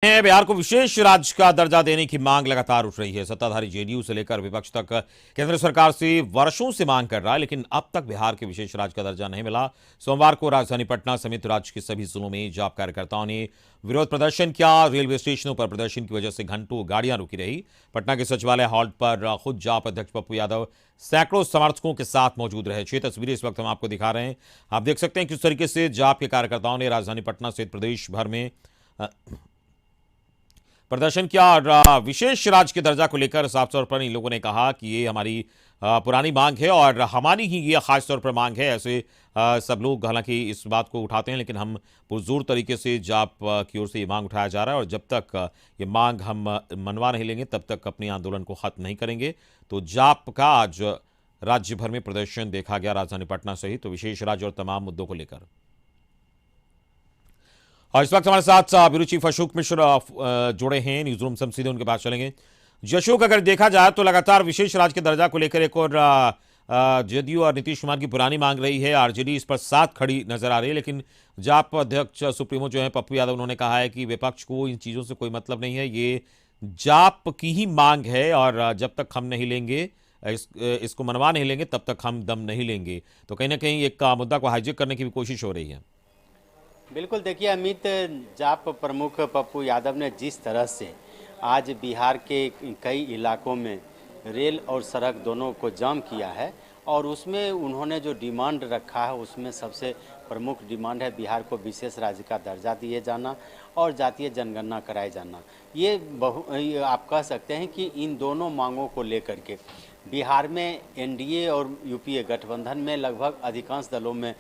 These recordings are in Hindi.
बिहार को विशेष राज्य का दर्जा देने की मांग लगातार उठ रही है। सत्ताधारी जेडीयू से लेकर विपक्ष तक केंद्र सरकार से वर्षों से मांग कर रहा है, लेकिन अब तक बिहार के विशेष राज्य का दर्जा नहीं मिला। सोमवार को राजधानी पटना समेत राज्य के सभी जिलों में जाप कार्यकर्ताओं ने विरोध प्रदर्शन किया। रेलवे स्टेशनों पर प्रदर्शन की वजह से घंटों गाड़ियां रुकी रही। पटना के सचिवालय हॉल्ट पर खुद जाप अध्यक्ष पप्पू यादव सैकड़ों समर्थकों के साथ मौजूद रहे। 6 तस्वीरें इस वक्त हम आपको दिखा रहे हैं। आप देख सकते हैं किस तरीके से जाप के कार्यकर्ताओं ने राजधानी पटना सहित प्रदेश भर में प्रदर्शन किया और विशेष राज्य के दर्जा को लेकर साफ तौर पर इन लोगों ने कहा कि ये हमारी पुरानी मांग है और हमारी ही ये खास तौर पर मांग है। ऐसे सब लोग हालांकि इस बात को उठाते हैं, लेकिन हम पुरजोर तरीके से जाप की ओर से ये मांग उठाया जा रहा है और जब तक ये मांग हम मनवा नहीं लेंगे तब तक अपने आंदोलन को खत्म नहीं करेंगे। तो जाप का आज राज्य भर में प्रदर्शन देखा गया, राजधानी पटना सहित तो विशेष राज्य और तमाम मुद्दों को लेकर। और इस वक्त हमारे साथ ब्यूरो चीफ अशोक मिश्र जुड़े हैं न्यूज रूम से। हम सीधे उनके पास चलेंगे। जी अशोक, अगर देखा जाए तो लगातार विशेष राज्य के दर्जा को लेकर एक और जदयू और नीतीश कुमार की पुरानी मांग रही है। आरजेडी इस पर साथ खड़ी नजर आ रही है, लेकिन जाप अध्यक्ष सुप्रीमो जो है पप्पू यादव, उन्होंने कहा है कि विपक्ष को इन चीजों से कोई मतलब नहीं है, ये जाप की ही मांग है और जब तक हम नहीं लेंगे इसको मनवा नहीं लेंगे तब तक हम दम नहीं लेंगे। तो कहीं ना कहीं एक मुद्दा को हाईजेक करने की भी कोशिश हो रही है। बिल्कुल, देखिए अमित, जाप प्रमुख पप्पू यादव ने जिस तरह से आज बिहार के कई इलाकों में रेल और सड़क दोनों को जाम किया है और उसमें उन्होंने जो डिमांड रखा है उसमें सबसे प्रमुख डिमांड है बिहार को विशेष राज्य का दर्जा दिए जाना और जातीय जनगणना कराए जाना। ये आप कह सकते हैं कि इन दोनों मांगों को लेकर के बिहार में एनडीए और यूपीए गठबंधन में लगभग अधिकांश दलों में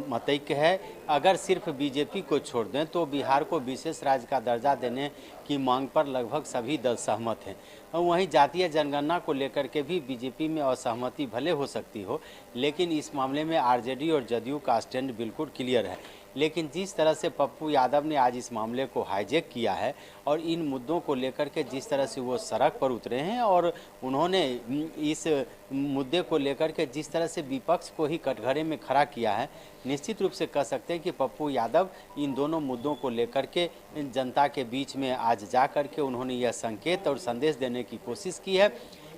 मतैक्य है। अगर सिर्फ बीजेपी को छोड़ दें तो बिहार को विशेष राज्य का दर्जा देने की मांग पर लगभग सभी दल सहमत हैं। वहीं जातीय जनगणना को लेकर के भी बीजेपी में असहमति भले हो सकती हो, लेकिन इस मामले में आरजेडी और जदयू का स्टैंड बिल्कुल क्लियर है। लेकिन जिस तरह से पप्पू यादव ने आज इस मामले को हाईजैक किया है और इन मुद्दों को लेकर के जिस तरह से वो सड़क पर उतरे हैं और उन्होंने इस मुद्दे को लेकर के जिस तरह से विपक्ष को ही कटघरे में खड़ा किया है, निश्चित रूप से कह सकते हैं कि पप्पू यादव इन दोनों मुद्दों को लेकर के जनता के बीच में आज जा कर के उन्होंने यह संकेत और संदेश देने की कोशिश की है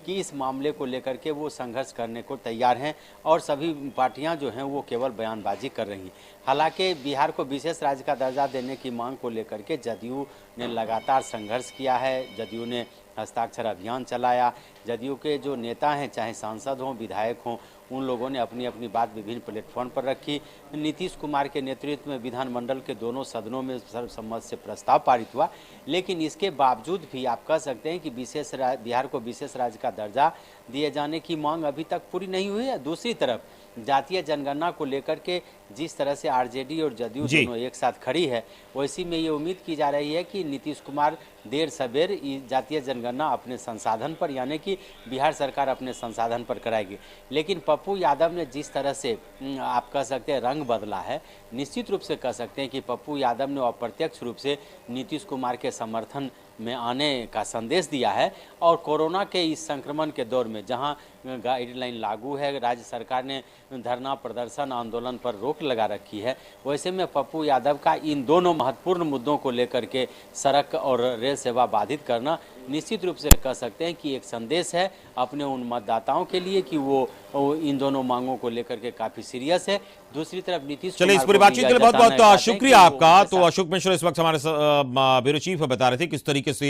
कि इस मामले को लेकर के वो संघर्ष करने को तैयार हैं और सभी पार्टियां जो हैं वो केवल बयानबाजी कर रही हैं। हालांकि बिहार को विशेष राज्य का दर्जा देने की मांग को लेकर के जदयू ने लगातार संघर्ष किया है। जदयू ने हस्ताक्षर अभियान चलाया। जदयू के जो नेता हैं, चाहे सांसद हों, विधायक हों, उन लोगों ने अपनी अपनी बात विभिन्न प्लेटफॉर्म पर रखी। नीतीश कुमार के नेतृत्व में विधानमंडल के दोनों सदनों में सर्वसम्मत से प्रस्ताव पारित हुआ, लेकिन इसके बावजूद भी आप कह सकते हैं कि बिहार को विशेष राज्य का दर्जा दिए जाने की मांग अभी तक पूरी नहीं हुई है। दूसरी तरफ जातीय जनगणना को लेकर के जिस तरह से आरजेडी और जदयू दोनों एक साथ खड़ी है, वैसी में ये उम्मीद की जा रही है कि नीतीश कुमार देर सवेर जातीय जनगणना अपने संसाधन पर, यानी कि बिहार सरकार अपने संसाधन पर कराएगी। लेकिन पप्पू यादव ने जिस तरह से आप कह सकते हैं रंग बदला है, निश्चित रूप से कह सकते हैं कि पप्पू यादव ने अप्रत्यक्ष रूप से नीतीश कुमार के समर्थन में आने का संदेश दिया है। और कोरोना के इस संक्रमण के दौर में जहां गाइडलाइन लागू है, राज्य सरकार ने धरना प्रदर्शन आंदोलन पर रोक लगा रखी है, वैसे में पप्पू यादव का इन दोनों महत्वपूर्ण मुद्दों को लेकर के सड़क और रेल सेवा बाधित करना निश्चित रूप से कह सकते हैं कि एक संदेश है अपने उन मतदाताओं के लिए कि वो इन दोनों मांगों को लेकर के काफी सीरियस है। दूसरी तरफ नीतीश चलिए, इस पूरी बातचीत के लिए बहुत बहुत शुक्रिया आपका। तो अशोक मिश्र इस वक्त हमारे ब्यूरो चीफ बता रहे थे किस तरीके से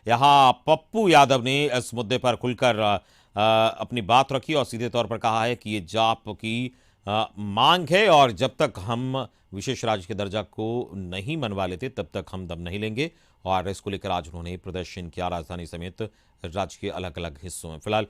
यहाँ पप्पू यादव ने इस मुद्दे पर खुलकर अपनी बात रखी और सीधे तौर पर कहा है कि ये जाप की मांग है और जब तक हम विशेष राज्य के दर्जा को नहीं मनवा लेते तब तक हम दम नहीं लेंगे। और इसको लेकर आज उन्होंने प्रदर्शन किया राजधानी समेत राज्य के अलग अलग हिस्सों में। फिलहाल